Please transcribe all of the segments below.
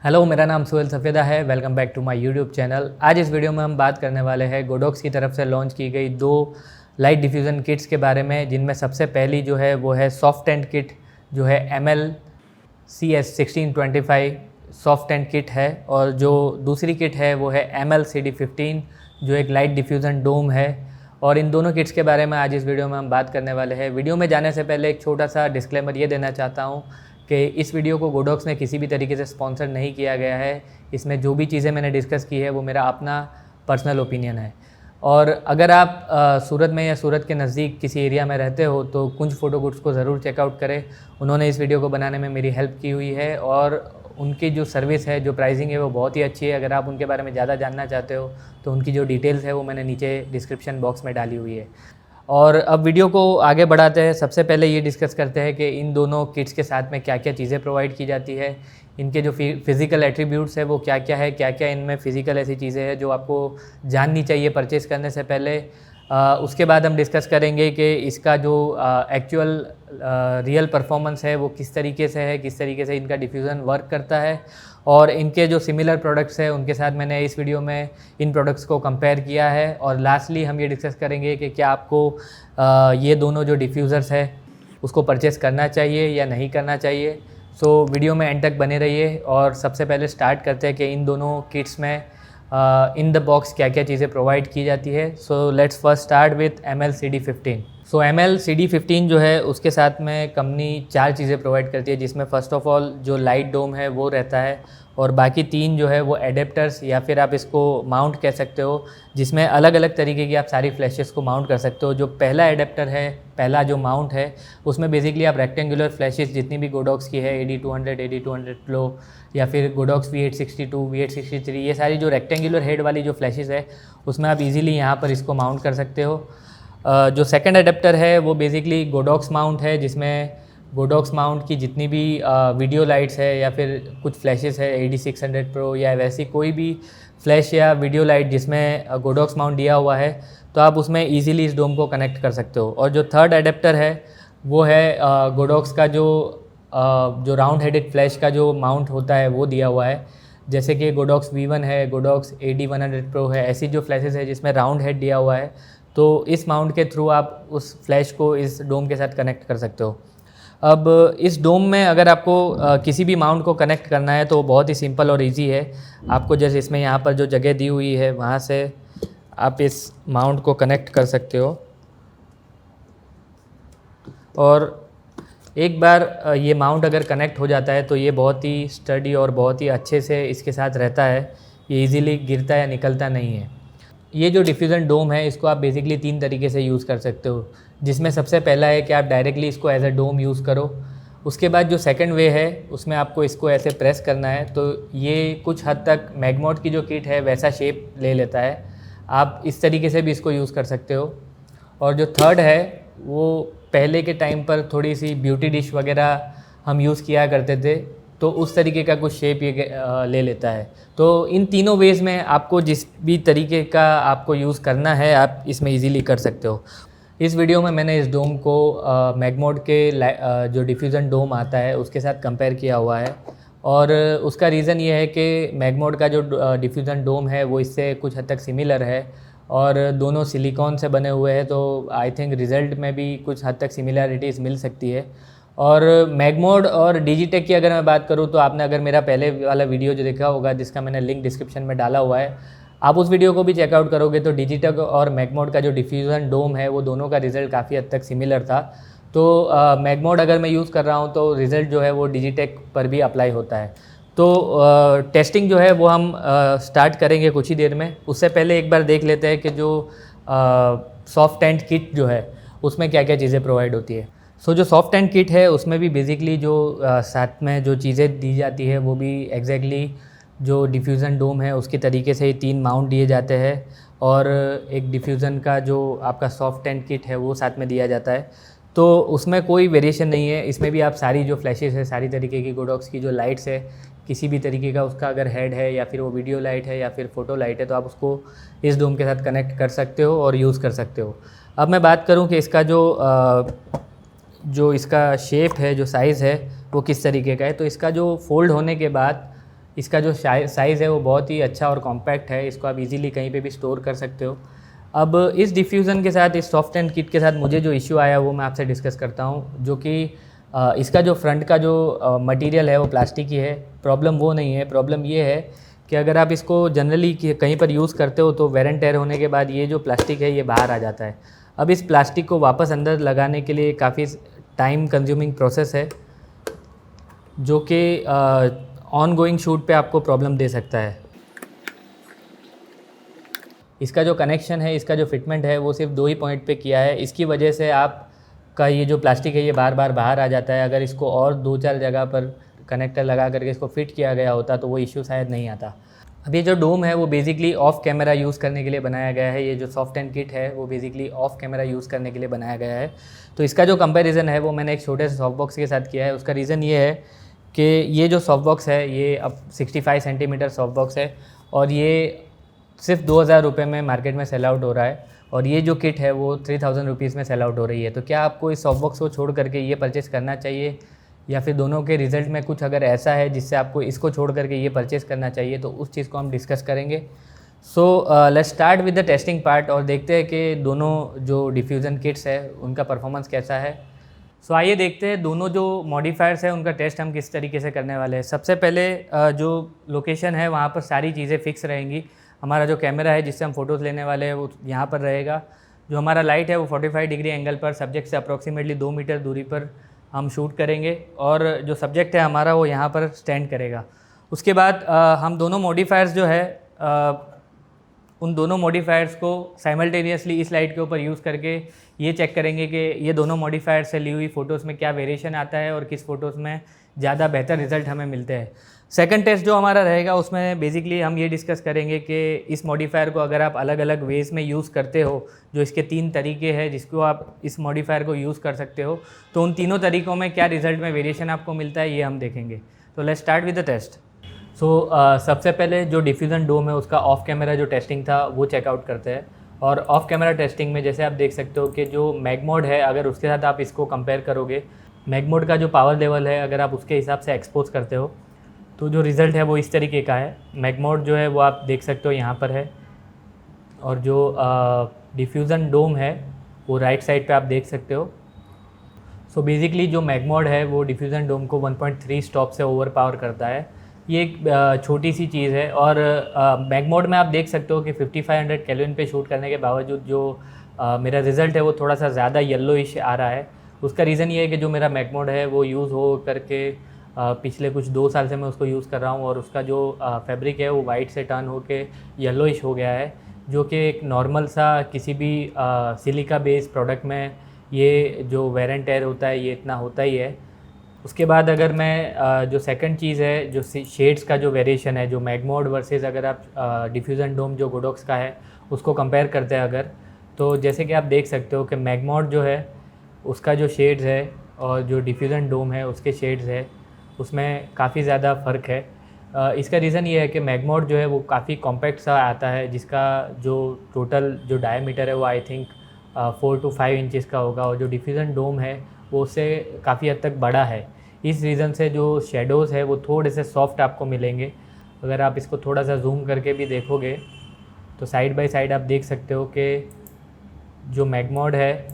Hello, मेरा नाम सुहेल सफ़ेदा है। Welcome back to my YouTube channel. आज इस वीडियो में हम बात करने वाले हैं गोडॉक्स की तरफ से लॉन्च की गई दो लाइट डिफ्यूज़न किट्स के बारे में, जिनमें सबसे पहली जो है वो है सॉफ्ट टेंट किट जो है ML CS1625 soft tent kit है, और जो दूसरी किट है वो है ML CD15 जो एक लाइट डिफ्यूज़न डोम है। और इन दोनों किट्स के बारे में आज इस वीडियो में हम बात करने वाले हैं। वीडियो में जाने से पहले एक छोटा सा डिस्क्लेमर ये देना चाहता हूँ कि इस वीडियो को गोडॉक्स ने किसी भी तरीके से स्पॉन्सर नहीं किया गया है। इसमें जो भी चीज़ें मैंने डिस्कस की है वो मेरा अपना पर्सनल ओपिनियन है। और अगर आप सूरत में या सूरत के नज़दीक किसी एरिया में रहते हो तो कुंज फोटो गुड्स को ज़रूर चेकआउट करें। उन्होंने इस वीडियो को बनाने में मेरी हेल्प की हुई है, और उनकी जो सर्विस है, जो प्राइसिंग है वो बहुत ही अच्छी है। अगर आप उनके बारे में ज़्यादा जानना चाहते हो तो उनकी जो डिटेल्स है वो मैंने नीचे डिस्क्रिप्शन बॉक्स में डाली हुई है। और अब वीडियो को आगे बढ़ाते हैं। सबसे पहले ये डिस्कस करते हैं कि इन दोनों किट्स के साथ में क्या क्या चीज़ें प्रोवाइड की जाती है, इनके जो फिज़िकल एट्रीब्यूट्स है वो क्या क्या है, क्या क्या इनमें फ़िज़िकल ऐसी चीज़ें हैं जो आपको जाननी चाहिए परचेज़ करने से पहले। उसके बाद हम डिस्कस करेंगे कि इसका जो एक्चुअल रियल परफॉर्मेंस है वो किस तरीके से है, किस तरीके से इनका डिफ्यूज़न वर्क करता है, और इनके जो सिमिलर प्रोडक्ट्स हैं उनके साथ मैंने इस वीडियो में इन प्रोडक्ट्स को कंपेयर किया है। और लास्टली हम ये डिस्कस करेंगे कि क्या आपको ये दोनों जो डिफ्यूज़र्स है उसको परचेज़ करना चाहिए या नहीं करना चाहिए। सो वीडियो में एंड तक बने रहिए। और सबसे पहले स्टार्ट करते हैं कि इन दोनों किट्स में इन द बॉक्स क्या क्या चीज़ें प्रोवाइड की जाती है। So let's first start with ML CD15। So ML CD15 जो है उसके साथ में कंपनी 4 चीज़ें प्रोवाइड करती है, जिसमें फ़र्स्ट ऑफ़ ऑल जो लाइट डोम है वो रहता है, और बाकी 3 जो है वो एडेप्टर्स या फिर आप इसको माउंट कह सकते हो, जिसमें अलग अलग तरीके की आप सारी फ्लैशेस को माउंट कर सकते हो। जो पहला एडेप्टर है, पहला जो माउंट है, उसमें बेसिकली आप रेक्टेंगुलर फ्लैशेस जितनी भी गोडॉक्स की है, AD200 AD200 Pro या फिर गोडॉक्स V862 V863, ये सारी जो रेक्टेंगुलर हेड वाली जो फ्लैशेस है उसमें आप इजीली यहाँ पर इसको माउंट कर सकते हो। जो सेकंड एडेप्टर है वो बेसिकली गोडॉक्स माउंट है, जिसमें गोडॉक्स माउंट की जितनी भी वीडियो लाइट्स है या फिर कुछ फ्लैशेस है AD600 Pro या वैसी कोई भी फ्लैश या वीडियो लाइट जिसमें गोडॉक्स माउंट दिया हुआ है, तो आप उसमें इजीली इस डोम को कनेक्ट कर सकते हो। और जो थर्ड एडेप्टर है वो है गोडॉक्स का जो राउंड हेडेड फ्लैश का जो माउंट होता है वो दिया हुआ है, जैसे कि गोडॉक्स V1 है, गोडॉक्स AD100 Pro है, ऐसी जो फ्लैशेस है जिसमें राउंड हेड दिया हुआ है, तो इस माउंट के थ्रू आप उस फ्लैश को इस डोम के साथ कनेक्ट कर सकते हो। अब इस डोम में अगर आपको किसी भी माउंट को कनेक्ट करना है तो बहुत ही सिंपल और इजी है। आपको जैसे इसमें यहाँ पर जो जगह दी हुई है वहाँ से आप इस माउंट को कनेक्ट कर सकते हो, और एक बार ये माउंट अगर कनेक्ट हो जाता है तो ये बहुत ही स्टडी और बहुत ही अच्छे से इसके साथ रहता है। ये इजीली गिरता या निकलता नहीं है। ये जो डिफ्यूज़न डोम है इसको आप बेसिकली 3 तरीके से यूज़ कर सकते हो, जिसमें सबसे पहला है कि आप डायरेक्टली इसको एज अ डोम यूज़ करो। उसके बाद जो सेकंड वे है उसमें आपको इसको ऐसे प्रेस करना है, तो ये कुछ हद तक मैगमोड की जो किट है वैसा शेप ले लेता है। आप इस तरीके से भी इसको यूज़ कर सकते हो। और जो थर्ड है वो पहले के टाइम पर थोड़ी सी ब्यूटी डिश वगैरह हम यूज़ किया करते थे, तो उस तरीके का कुछ शेप ये ले लेता है। तो इन तीनों वेज़ में आपको जिस भी तरीके का आपको यूज़ करना है आप इसमें इजीली कर सकते हो। इस वीडियो में मैंने इस डोम को मैगमोड के जो डिफ्यूज़न डोम आता है उसके साथ कंपेयर किया हुआ है, और उसका रीज़न ये है कि मैगमोड का जो डिफ्यूज़न डोम है वो इससे कुछ हद तक सिमिलर है, और दोनों सिलिकॉन से बने हुए हैं, तो आई थिंक रिज़ल्ट में भी कुछ हद तक सिमिलैरिटीज़ मिल सकती है। और मैगमोड और डिजिटेक की अगर मैं बात करूं तो आपने अगर मेरा पहले वाला वीडियो जो देखा होगा, जिसका मैंने लिंक डिस्क्रिप्शन में डाला हुआ है, आप उस वीडियो को भी चेकआउट करोगे तो डिजिटेक और मैगमोड का जो डिफ्यूज़न डोम है वो दोनों का रिज़ल्ट काफ़ी हद तक सिमिलर था। तो मैगमोड अगर मैं यूज़ कर रहा हूँ तो रिज़ल्ट जो है वो डिजिटेक पर भी अप्लाई होता है। तो टेस्टिंग जो है वो हम स्टार्ट करेंगे कुछ ही देर में। उससे पहले एक बार देख लेते हैं कि जो सॉफ्ट टेंट किट जो है उसमें क्या क्या चीज़ें प्रोवाइड होती है। सो जो सॉफ्ट टेंट किट है उसमें भी बेसिकली जो साथ में जो चीज़ें दी जाती है वो भी एग्जैक्टली जो डिफ्यूज़न डोम है उसके तरीके से ही 3 माउंट दिए जाते हैं, और एक डिफ्यूज़न का जो आपका सॉफ्ट टेंट किट है वो साथ में दिया जाता है। तो उसमें कोई वेरिएशन नहीं है। इसमें भी आप सारी जो फ्लैशेस है, सारी तरीके की गोडॉक्स की जो लाइट्स है, किसी भी तरीके का उसका अगर हेड है या फिर वो वीडियो लाइट है या फिर फ़ोटो लाइट है, तो आप उसको इस डोम के साथ कनेक्ट कर सकते हो और यूज़ कर सकते हो। अब मैं बात करूँ कि इसका जो इसका शेप है, जो साइज़ है वो किस तरीके का है। तो इसका जो फोल्ड होने के बाद इसका जो साइज़ है वो बहुत ही अच्छा और कॉम्पैक्ट है, इसको आप इजीली कहीं पे भी स्टोर कर सकते हो। अब इस डिफ्यूज़न के साथ, इस सॉफ्ट एंड किट के साथ मुझे जो इश्यू आया वो मैं आपसे डिस्कस करता हूँ, जो कि इसका जो फ्रंट का जो मटेरियल है वो प्लास्टिक ही है। प्रॉब्लम वो नहीं है, प्रॉब्लम ये है कि अगर आप इसको जनरली कहीं पर यूज़ करते हो तो वेर एंड टेयर होने के बाद ये जो प्लास्टिक है ये बाहर आ जाता है। अब इस प्लास्टिक को वापस अंदर लगाने के लिए काफ़ी टाइम कंज्यूमिंग प्रोसेस है, जो कि ऑन गोइंग शूट पे आपको प्रॉब्लम दे सकता है। इसका जो कनेक्शन है, इसका जो फिटमेंट है वो सिर्फ 2 ही पॉइंट पे किया है। इसकी वजह से आपका ये जो प्लास्टिक है ये बार बार बाहर आ जाता है। अगर इसको और 2-4 जगह पर कनेक्टर लगा करके इसको फिट किया गया होता तो वो इश्यू शायद नहीं आता। अब ये जो डोम है वो बेसिकली ऑफ कैमरा यूज़ करने के लिए बनाया गया है। ये जो सॉफ्ट एंड किट है वो बेसिकली ऑफ कैमरा यूज़ करने के लिए बनाया गया है। तो इसका जो कंपैरिजन है वो मैंने एक छोटे से सॉफ्ट बॉक्स के साथ किया है। उसका रीज़न ये है कि ये जो सॉफ्ट बॉक्स है ये अब 65 सेंटीमीटर सॉफ्ट बॉक्स है और ये सिर्फ 2000 रुपये में मार्केट में सेल आउट हो रहा है, और ये जो किट है वो 3000 रुपीज़ में सेल आउट हो रही है। तो क्या आपको इस सॉफ्ट बॉक्स को छोड़ करके ये परचेज़ करना चाहिए, या फिर दोनों के रिज़ल्ट में कुछ अगर ऐसा है जिससे आपको इसको छोड़ करके ये परचेज़ करना चाहिए, तो उस चीज़ को हम डिस्कस करेंगे। So let's start with the testing part और देखते हैं कि दोनों जो डिफ्यूज़न किट्स है उनका परफॉर्मेंस कैसा है। सो आइए देखते हैं दोनों जो मॉडिफायर्स हैं उनका टेस्ट हम किस तरीके से करने वाले हैं। सबसे पहले जो लोकेशन है वहाँ पर सारी चीज़ें फ़िक्स रहेंगी। हमारा जो कैमरा है जिससे हम फ़ोटोज़ लेने वाले हैं वो यहाँ पर रहेगा। जो हमारा लाइट है वो 45 डिग्री एंगल पर सब्जेक्ट से अप्रॉक्सीमेटली 2 मीटर दूरी पर हम शूट करेंगे, और जो सब्जेक्ट है हमारा वो यहाँ पर स्टैंड करेगा। उसके बाद हम दोनों मॉडिफायर्स जो है उन दोनों मॉडिफायर्स को साइमल्टेनियसली इस लाइट के ऊपर यूज़ करके ये चेक करेंगे कि ये दोनों मॉडिफायर से ली हुई फ़ोटोज़ में क्या वेरिएशन आता है और किस फ़ोटोज़ में ज़्यादा बेहतर रिज़ल्ट हमें मिलते हैं। सेकंड टेस्ट जो हमारा रहेगा उसमें बेसिकली हम ये डिस्कस करेंगे कि इस मॉडिफायर को अगर आप अलग अलग वेज़ में यूज़ करते हो, जो इसके 3 तरीके हैं जिसको आप इस मॉडिफायर को यूज़ कर सकते हो, तो उन तीनों तरीक़ों में क्या रिज़ल्ट में वेरिएशन आपको मिलता है ये हम देखेंगे। तो let's start with the test. So सबसे पहले जो डिफ्यूज़न डोम है उसका ऑफ कैमरा जो टेस्टिंग था वो चेकआउट करते हैं। और ऑफ कैमरा टेस्टिंग में जैसे आप देख सकते हो कि जो मैग मोड है, अगर उसके साथ आप इसको कंपेयर करोगे, मैग मोड का जो पावर लेवल है अगर आप उसके हिसाब से एक्सपोज करते हो तो जो रिज़ल्ट है वो इस तरीके का है। मैग मोड जो है वो आप देख सकते हो यहाँ पर है, और जो डिफ्यूज़न डोम है वो राइट साइड पे आप देख सकते हो। सो बेसिकली जो मैग मोड है वो डिफ्यूज़न डोम को 1.3 स्टॉप से ओवर पावर करता है। ये एक छोटी सी चीज़ है, और मैग मोड में आप देख सकते हो कि 5500 केल्विन पे शूट करने के बावजूद जो मेरा रिज़ल्ट है वो थोड़ा सा ज़्यादा येलोइश आ रहा है। उसका रीज़न ये है कि जो मेरा मैग मोड है वो यूज़ हो करके पिछले कुछ 2 साल से मैं उसको यूज़ कर रहा हूँ, और उसका जो फैब्रिक है वो वाइट से टर्न होके येलोइश हो गया है, जो कि एक नॉर्मल सा किसी भी सिलिका बेस्ड प्रोडक्ट में ये जो वेर एंड टेयर होता है ये इतना होता ही है। उसके बाद अगर मैं जो सेकंड चीज़ है, जो शेड्स का जो वेरिएशन है, जो मैग मोड वर्सेस अगर आप डिफ्यूज़न डोम जो गोडॉक्स का है उसको कंपेयर करते हैं अगर, तो जैसे कि आप देख सकते हो कि मैग मोड जो है उसका जो शेड्स है और जो डिफ्यूज़न डोम है उसके शेड्स है उसमें काफ़ी ज़्यादा फ़र्क है। इसका रीज़न ये है कि मैग मोड जो है वो काफ़ी कॉम्पैक्ट सा आता है, जिसका जो टोटल जो डायमीटर है वो आई थिंक 4 to 5 इंचज़ का होगा, और जो डिफ्यूज़न डोम है वो उससे काफ़ी हद तक बड़ा है। इस रीज़न से जो शेडोज़ है वो थोड़े से सॉफ्ट आपको मिलेंगे। अगर आप इसको थोड़ा सा जूम करके भी देखोगे तो साइड बाय साइड आप देख सकते हो कि जो मैग मोड है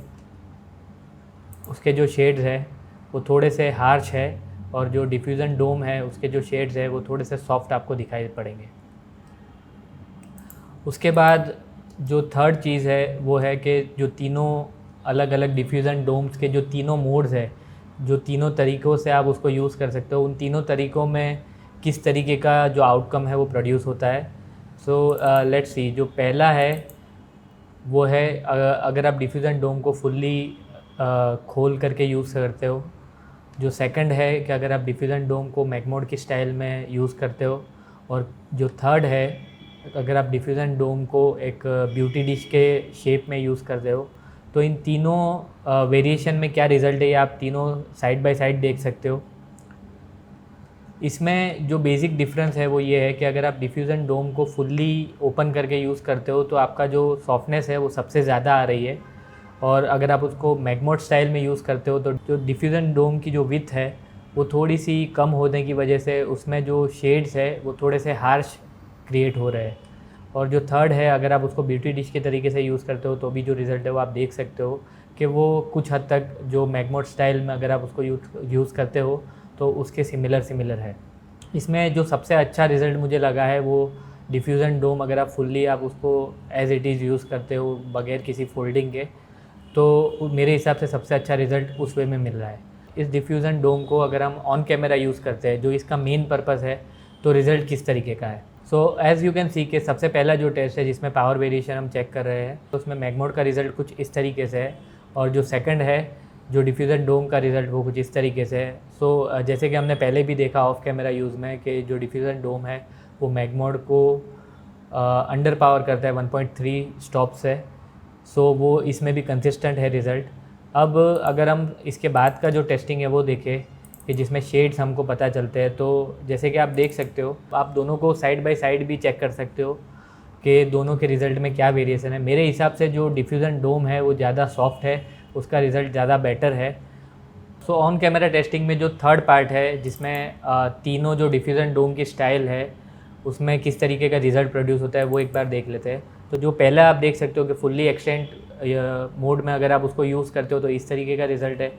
उसके जो शेड्स है वो थोड़े से हार्श है, और जो डिफ्यूज़न डोम है उसके जो शेड्स है वो थोड़े से सॉफ्ट आपको दिखाई पड़ेंगे। उसके बाद जो थर्ड चीज़ है वो है कि जो तीनों अलग अलग डिफ्यूज़न डोम्स के जो तीनों मोड्स है, जो तीनों तरीक़ों से आप उसको यूज़ कर सकते हो, उन तीनों तरीक़ों में किस तरीके का जो आउटकम है वो प्रोड्यूस होता है। सो लेट्स सी, जो पहला है वो है अगर आप डिफ्यूज़न डोम को फुल्ली खोल करके यूज़ करते हो। जो सेकंड है कि अगर आप डिफ्यूज़न डोम को मैग मोड की स्टाइल में यूज़ करते हो, और जो थर्ड है अगर आप डिफ्यूज़न डोम को एक ब्यूटी डिश के शेप में यूज़ करते हो। तो इन तीनों वेरिएशन में क्या रिज़ल्ट है ये आप तीनों साइड बाय साइड देख सकते हो। इसमें जो बेसिक डिफरेंस है वो ये है कि अगर आप डिफ्यूज़न डोम को फुल्ली ओपन करके यूज़ करते हो तो आपका जो सॉफ्टनेस है वो सबसे ज़्यादा आ रही है, और अगर आप उसको मैग मोड स्टाइल में यूज़ करते हो तो जो डिफ्यूज़न डोम की जो विड्थ है वो थोड़ी सी कम होने की वजह से उसमें जो शेड्स है वो थोड़े से हार्श क्रिएट हो रहे हैं। और जो थर्ड है, अगर आप उसको ब्यूटी डिश के तरीके से यूज़ करते हो तो भी जो रिज़ल्ट है वो आप देख सकते हो कि वो कुछ हद तक जो मैगमोड स्टाइल में अगर आप उसको यूज़ करते हो तो उसके सिमिलर है। इसमें जो सबसे अच्छा रिज़ल्ट मुझे लगा है वो डिफ्यूज़न डोम, अगर आप फुल्ली आप उसको एज़ इट इज़ यूज़ करते हो बगैर किसी फोल्डिंग के, तो मेरे हिसाब से सबसे अच्छा रिज़ल्ट उस वे में मिल रहा है। इस डिफ्यूज़न डोम को अगर हम ऑन कैमरा यूज़ करते हैं, जो इसका मेन पर्पज़ है, तो रिज़ल्ट किस तरीके का है। So as you can see के सबसे पहला जो टेस्ट है जिसमें पावर वेरिएशन हम चेक कर रहे हैं, तो उसमें मैगमोड का रिज़ल्ट कुछ इस तरीके से है, और जो सेकंड है जो डिफ्यूज़न डोम का रिज़ल्ट वो कुछ इस तरीके से है। सो जैसे कि हमने पहले भी देखा ऑफ कैमरा यूज़ में कि जो डिफ्यूज़न डोम है वो मैगमोड को अंडर पावर करता है 1.3 स्टॉप से। सो वो इसमें भी कंसिस्टेंट है रिज़ल्ट। अब अगर हम इसके बाद का जो टेस्टिंग है वो देखें कि जिसमें शेड्स हमको पता चलते हैं, तो जैसे कि आप देख सकते हो, आप दोनों को साइड बाय साइड भी चेक कर सकते हो कि दोनों के रिज़ल्ट में क्या वेरिएशन है। मेरे हिसाब से जो डिफ्यूज़न डोम है वो ज़्यादा सॉफ्ट है, उसका रिज़ल्ट ज़्यादा बेटर है। सो ऑन कैमरा टेस्टिंग में जो थर्ड पार्ट है जिसमें तीनों जो डिफ्यूज़न डोम की स्टाइल है उसमें किस तरीके का रिज़ल्ट प्रोड्यूस होता है वो एक बार देख लेते हैं। तो जो पहला आप देख सकते हो कि फुल्ली एक्सटेंट मोड में अगर आप उसको यूज़ करते हो तो इस तरीके का रिज़ल्ट है।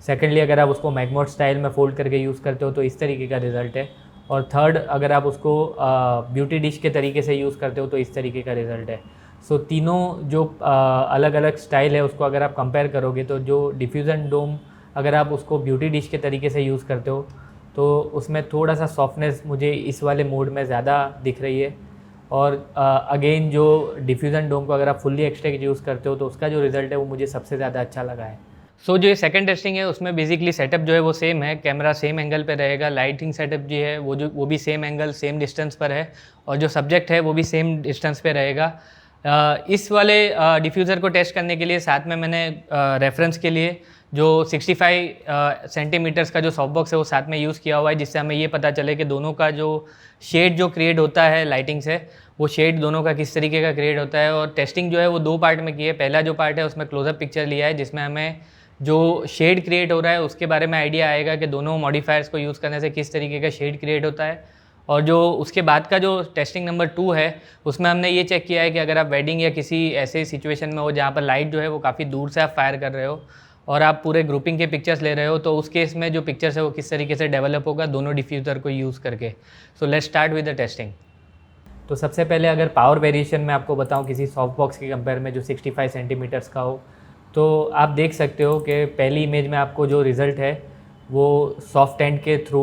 सेकेंडली अगर आप उसको मैगमोड स्टाइल में फोल्ड करके यूज़ करते हो तो इस तरीके का रिज़ल्ट है। और थर्ड, अगर आप उसको ब्यूटी डिश के तरीके से यूज़ करते हो तो इस तरीके का रिज़ल्ट है। सो तीनों जो अलग अलग स्टाइल है उसको अगर आप कंपेयर करोगे तो जो डिफ्यूज़न डोम अगर आप उसको ब्यूटी डिश के तरीके से यूज़ करते हो तो उसमें थोड़ा सा सॉफ्टनेस मुझे इस वाले मोड में ज़्यादा दिख रही है। और अगेन जो डिफ्यूज़न डोम को अगर आप फुल्ली एक्सट्रैक्ट यूज़ करते हो तो उसका जो रिज़ल्ट है वो मुझे सबसे ज़्यादा अच्छा लगा है। सो जो ये सेकंड टेस्टिंग है उसमें बेसिकली सेटअप जो है वो सेम है, कैमरा सेम एंगल पे रहेगा, लाइटिंग सेटअप जो है वो भी सेम एंगल सेम डिस्टेंस पर है, और जो सब्जेक्ट है वो भी सेम डिस्टेंस पे रहेगा। इस वाले डिफ्यूज़र को टेस्ट करने के लिए साथ में मैंने रेफरेंस के लिए जो 65 सेंटीमीटर्स का जो सॉफ्ट बॉक्स है वो साथ में यूज़ किया हुआ है, जिससे हमें ये पता चले कि दोनों का जो शेड जो क्रिएट होता है लाइटिंग से, वो शेड दोनों का किस तरीके का क्रिएट होता है। और टेस्टिंग जो है वो दो पार्ट में की है। पहला जो पार्ट है उसमें क्लोजअप पिक्चर लिया है जिसमें हमें जो शेड क्रिएट हो रहा है उसके बारे में आइडिया आएगा कि दोनों मॉडिफायर्स को यूज़ करने से किस तरीके का शेड क्रिएट होता है। और जो उसके बाद का जो टेस्टिंग नंबर 2 है उसमें हमने ये चेक किया है कि अगर आप वेडिंग या किसी ऐसे सिचुएशन में हो जहाँ पर लाइट जो है वो काफ़ी दूर से आप फायर कर रहे हो और आप पूरे ग्रुपिंग के पिक्चर्स ले रहे हो, तो उस केस में जो पिक्चर्स है वो किस तरीके से डेवलप होगा दोनों डिफ्यूज़र को यूज़ करके। So let's start with the testing. तो सबसे पहले अगर पावर वेरिएशन में आपको बताऊं किसी सॉफ्ट बॉक्स के कंपेयर में जो 65 सेंटीमीटर्स का हो, तो आप देख सकते हो कि पहली इमेज में आपको जो रिज़ल्ट है वो सॉफ्ट एंड के थ्रू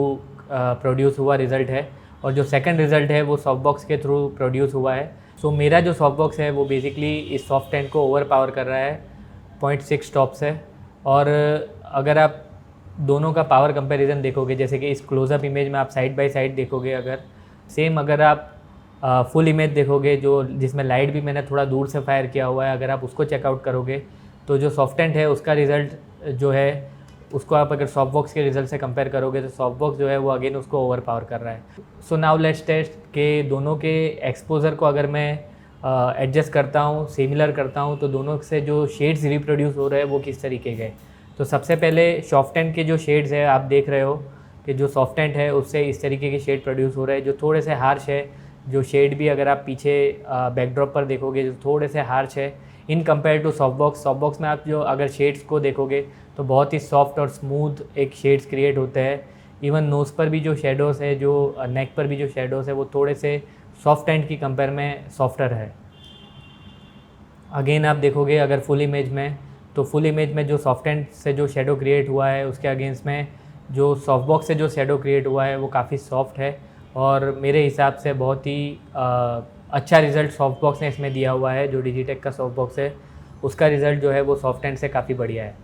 प्रोड्यूस हुआ रिज़ल्ट है, और जो सेकंड रिज़ल्ट है वो सॉफ्ट बॉक्स के थ्रू प्रोड्यूस हुआ है। सो मेरा जो सॉफ्ट बॉक्स है वो बेसिकली इस सॉफ्ट एंड को ओवर पावर कर रहा है 0.6 स्टॉप से। और अगर आप दोनों का पावर कंपैरिजन देखोगे, जैसे कि इस क्लोज़अप इमेज में आप साइड बाय साइड देखोगे, अगर सेम अगर आप फुल इमेज देखोगे जो जिसमें लाइट भी मैंने थोड़ा दूर से फायर किया हुआ है, अगर आप उसको चेकआउट करोगे तो जो सॉफ्ट एंड है उसका रिज़ल्ट जो है उसको आप अगर सॉफ्ट बॉक्स के रिज़ल्ट से कंपेयर करोगे तो सॉफ्ट बॉक्स जो है वो अगेन उसको ओवर पावर कर रहा है। सो नाउ लेट्स टेस्ट के दोनों के एक्सपोजर को अगर मैं एडजस्ट करता हूँ, सिमिलर करता हूँ, तो दोनों से जो शेड्स रिप्रोड्यूस हो रहे हैं वो किस तरीके के। तो सबसे पहले सॉफ्ट एंड के जो शेड्स है आप देख रहे हो कि जो सॉफ्ट एंड है उससे इस तरीके के शेड प्रोड्यूस हो रहे हैं जो थोड़े से हार्श है। जो शेड भी अगर आप पीछे बैकड्रॉप पर देखोगे जो थोड़े से हार्श है in compare to soft box. Soft box में आप जो अगर शेड्स को देखोगे तो बहुत ही सॉफ्ट और स्मूथ एक शेड्स क्रिएट होते हैं। इवन नोज़ पर भी जो शेडोज़ है, जो नेक पर भी जो शेडोज़ है वो थोड़े से सॉफ्ट एंड की कंपेयर में सॉफ्टर है। अगेन आप देखोगे अगर फुल इमेज में, तो फुल इमेज में जो सॉफ्ट एंड से जो शेडो क्रिएट हुआ है उसके अगेंस्ट में जो सॉफ्ट बॉक्स से जो शेडो क्रिएट हुआ है वो काफ़ी सॉफ्ट है, और मेरे हिसाब से बहुत ही अच्छा रिज़ल्ट सॉफ्ट बॉक्स ने इसमें दिया हुआ है। जो डिजिटेक का सॉफ्ट बॉक्स है उसका रिज़ल्ट जो है वो सॉफ्ट एंड से काफ़ी बढ़िया है।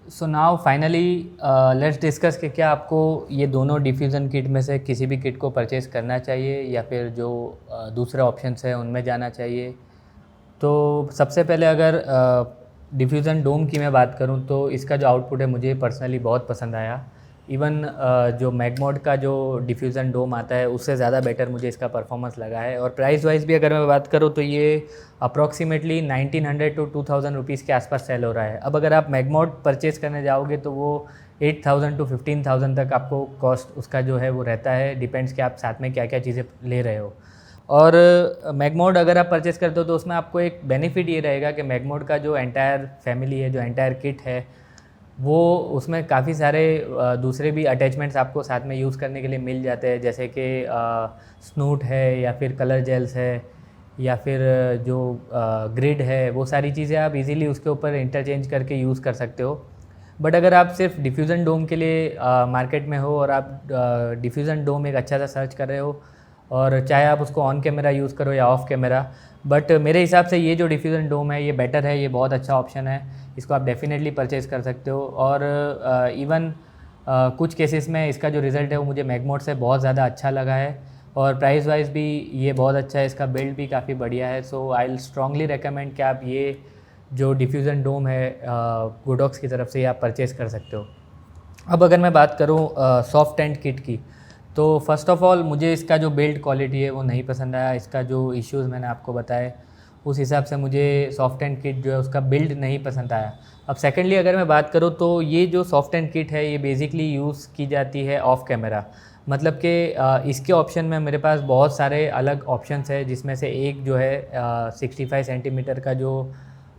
So now finally let's discuss कि क्या आपको ये दोनों डिफ्यूज़न किट में से किसी भी किट को परचेज़ करना चाहिए या फिर जो दूसरे ऑप्शंस हैं उनमें जाना चाहिए। तो सबसे पहले अगर डिफ्यूज़न डोम की मैं बात करूं तो इसका जो आउटपुट है मुझे पर्सनली बहुत पसंद आया। इवन जो मैगमोड का जो डिफ्यूज़न डोम आता है उससे ज़्यादा बेटर मुझे इसका परफॉर्मेंस लगा है। और प्राइस वाइज भी अगर मैं बात करूँ तो ये अप्रॉक्सीमेटली 1900 to 2000 रुपीज़ के आसपास सेल हो रहा है। अब अगर आप मैगमोड परचेज़ करने जाओगे तो वो 8,000 to 15,000 तक आपको कॉस्ट उसका जो है वो रहता है, डिपेंड्स कि आप साथ में क्या क्या चीज़ें ले रहे हो। और मैगमोड अगर आप परचेज़ करते हो तो उसमें आपको एक बेनिफिट ये रहेगा कि मैगमोड का जो एंटायर फैमिली है, जो एंटायर किट है, वो उसमें काफ़ी सारे दूसरे भी अटैचमेंट्स आपको साथ में यूज़ करने के लिए मिल जाते हैं, जैसे कि स्नूट है या फिर कलर जेल्स है या फिर जो ग्रिड है, वो सारी चीज़ें आप इजीली उसके ऊपर इंटरचेंज करके यूज़ कर सकते हो। बट अगर आप सिर्फ डिफ्यूज़न डोम के लिए मार्केट में हो और आप डिफ्यूज़न डोम एक अच्छा सा सर्च कर रहे हो, और चाहे आप उसको ऑन कैमरा यूज़ करो या ऑफ कैमरा, बट मेरे हिसाब से ये जो डिफ्यूज़न डोम है ये बेटर है, ये बहुत अच्छा ऑप्शन है, इसको आप डेफिनेटली परचेज़ कर सकते हो। और इवन कुछ केसेस में इसका जो रिज़ल्ट है वो मुझे मैगमोड से बहुत ज़्यादा अच्छा लगा है, और प्राइस वाइज भी ये बहुत अच्छा है, इसका बिल्ड भी काफ़ी बढ़िया है। सो आई विल स्ट्रांगली रेकमेंड कि आप ये जो डिफ्यूज़न डोम है गोडॉक्स की तरफ से ये आप परचेज़ कर सकते हो। अब अगर मैं बात करूँ सॉफ्ट एंड किट की, तो फर्स्ट ऑफ़ ऑल मुझे इसका जो बिल्ड क्वालिटी है वो नहीं पसंद आया। इसका जो इश्यूज़ मैंने आपको बताए उस हिसाब से मुझे सॉफ्ट एंड किट जो है उसका बिल्ड नहीं पसंद आया। अब सेकेंडली अगर मैं बात करूँ तो ये जो सॉफ्ट एंड किट है ये बेसिकली यूज़ की जाती है ऑफ कैमरा, मतलब कि इसके ऑप्शन में मेरे पास बहुत सारे अलग ऑप्शंस है, जिसमें से एक जो है 65 सेंटीमीटर का जो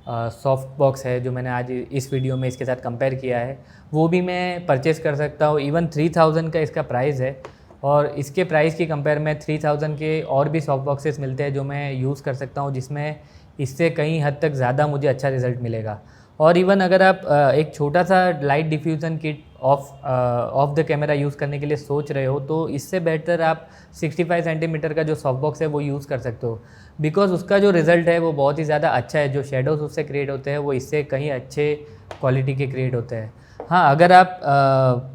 सॉफ्ट बॉक्स है जो मैंने आज इस वीडियो में इसके साथ कंपेयर किया है, वो भी मैं परचेज़ कर सकता हूँ। इवन 3000 का इसका प्राइस है, और इसके प्राइस की कंपेयर में 3000 के और भी सॉफ्ट बॉक्सेस मिलते हैं जो मैं यूज़ कर सकता हूँ, जिसमें इससे कई हद तक ज़्यादा मुझे अच्छा रिज़ल्ट मिलेगा। और इवन अगर आप एक छोटा सा light diffusion kit of the camera use करने के लिए सोच रहे हो, तो इससे बेहतर आप 65 सेंटीमीटर का जो सॉफ्ट बॉक्स है वो यूज़ कर सकते हो, बिकॉज़ उसका जो रिज़ल्ट है वो बहुत ही ज़्यादा अच्छा है। जो शेडोज़ उससे क्रिएट होते हैं वो इससे कहीं अच्छे क्वालिटी के क्रिएट होते हैं। हाँ, अगर आप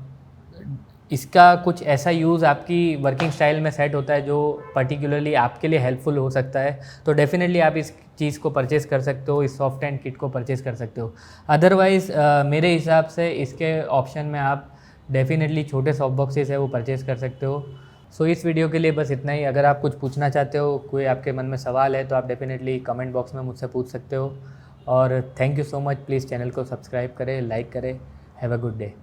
इसका कुछ ऐसा यूज़ आपकी वर्किंग स्टाइल में सेट होता है जो पर्टिकुलरली आपके लिए हेल्पफुल हो सकता है, तो डेफ़िनेटली आप इस चीज़ को परचेज़ कर सकते हो, इस सॉफ्ट एंड किट को परचेज़ कर सकते हो। अदरवाइज़ मेरे हिसाब से इसके ऑप्शन में आप डेफ़िनेटली छोटे सॉफ्ट बॉक्सेस है वो परचेज़ कर सकते हो। सो इस वीडियो के लिए बस इतना ही। अगर आप कुछ पूछना चाहते हो, कोई आपके मन में सवाल है, तो आप डेफ़िनेटली कमेंट बॉक्स में मुझसे पूछ सकते हो। और thank you so much. Please channel को सब्सक्राइब करें, लाइक करें। Have a good day.